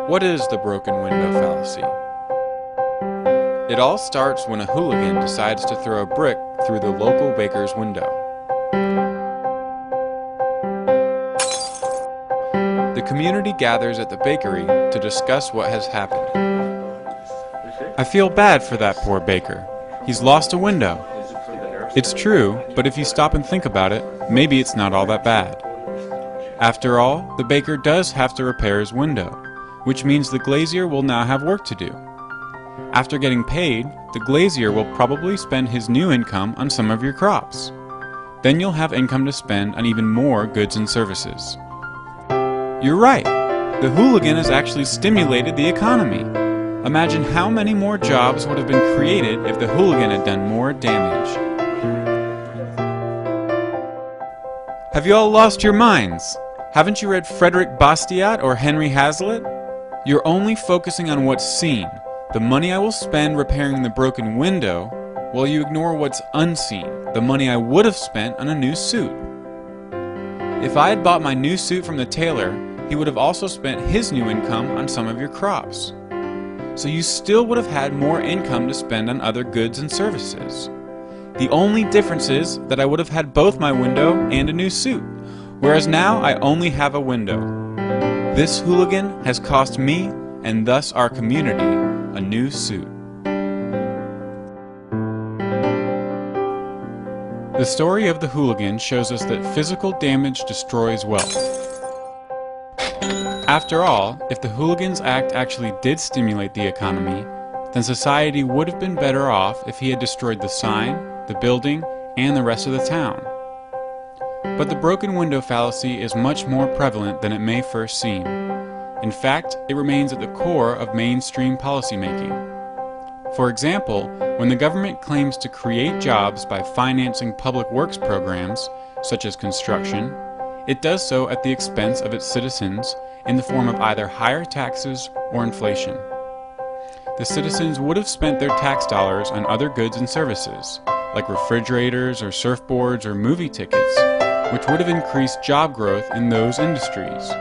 What is the broken window fallacy? It all starts when a hooligan decides to throw a brick through the local baker's window. The community gathers at the bakery to discuss what has happened. I feel bad for that poor baker. He's lost a window. It's true, but if you stop and think about it, maybe it's not all that bad. After all, the baker does have to repair his window, which means the glazier will now have work to do. After getting paid, the glazier will probably spend his new income on some of your crops. Then you'll have income to spend on even more goods and services. You're right! The hooligan has actually stimulated the economy. Imagine how many more jobs would have been created if the hooligan had done more damage. Have you all lost your minds? Haven't you read Frederick Bastiat or Henry Hazlitt? You're only focusing on what's seen, the money I will spend repairing the broken window, while you ignore what's unseen, the money I would have spent on a new suit. If I had bought my new suit from the tailor, he would have also spent his new income on some of your crops. So you still would have had more income to spend on other goods and services. The only difference is that I would have had both my window and a new suit, whereas now I only have a window. This hooligan has cost me, and thus our community, a new suit. The story of the hooligan shows us that physical damage destroys wealth. After all, if the hooligan's act actually did stimulate the economy, then society would have been better off if he had destroyed the sign, the building, and the rest of the town. But the broken window fallacy is much more prevalent than it may first seem. In fact, it remains at the core of mainstream policymaking. For example, when the government claims to create jobs by financing public works programs, such as construction, it does so at the expense of its citizens in the form of either higher taxes or inflation. The citizens would have spent their tax dollars on other goods and services, like refrigerators or surfboards or movie tickets, which would have increased job growth in those industries.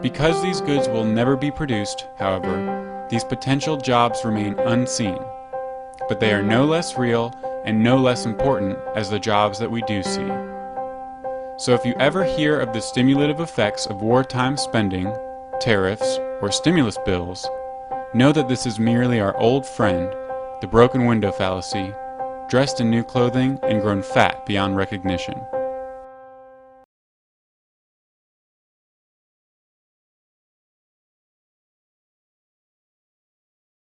Because these goods will never be produced, however, these potential jobs remain unseen, but they are no less real and no less important as the jobs that we do see. So if you ever hear of the stimulative effects of wartime spending, tariffs, or stimulus bills, know that this is merely our old friend, the broken window fallacy, dressed in new clothing and grown fat beyond recognition.